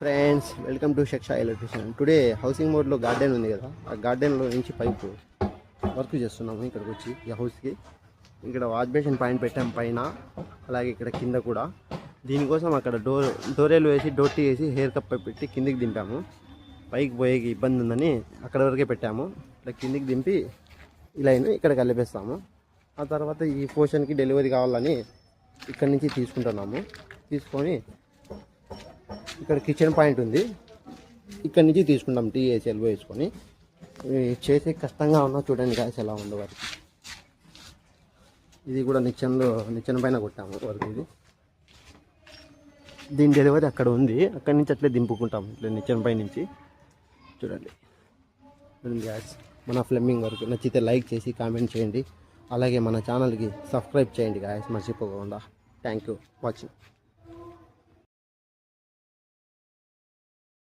Friends, welcome to షక్షా electrician. Today housing మోడ్లో garden ఉంది కదా, ఆ గార్డెన్లో నుంచి పైపు వర్క్ చేస్తున్నాము. ఇక్కడికి వచ్చి ఈ హౌస్కి ఇక్కడ వాష్ బేసిన్ పాయింట్ పెట్టాము పైన, అలాగే ఇక్కడ కింద కూడా. దీనికోసం అక్కడ డోరేలు వేసి డోట్టి వేసి హెయిర్ కప్ పెట్టి కిందికి దింపాము. పైకి పోయేకి ఇబ్బంది ఉందని అక్కడ వరకే పెట్టాము. ఇట్లా కిందికి దింపి ఇలా ఇక్కడ కలిపేస్తాము. ఆ తర్వాత ఈ పోర్షన్కి డెలివరీ కావాలని ఇక్కడి నుంచి తీసుకుంటున్నాము. తీసుకొని ఇక్కడ కిచెన్ పాయింట్ ఉంది, ఇక్కడ నుంచి తీసుకుంటాం. టీ వేసి ఎల్బో వేసుకొని చేసే కష్టంగా ఉన్నా చూడండి గాయస్ ఎలా ఉందో వారికి. ఇది కూడా నిచ్చెన పైన కొట్టాము వరకు. ఇది దీని డెలివరీ అక్కడ ఉంది, అక్కడి నుంచి అట్లే దింపుకుంటాము ఇట్లా నిచ్చెన పై నుంచి. చూడండి గ్యాస్ మన ఫ్లెమ్మింగ్ వరకు. నచ్చితే లైక్ చేసి కామెంట్ చేయండి, అలాగే మన ఛానల్కి సబ్స్క్రైబ్ చేయండి గాయస్ మర్చిపోకుండా. Thank you watching.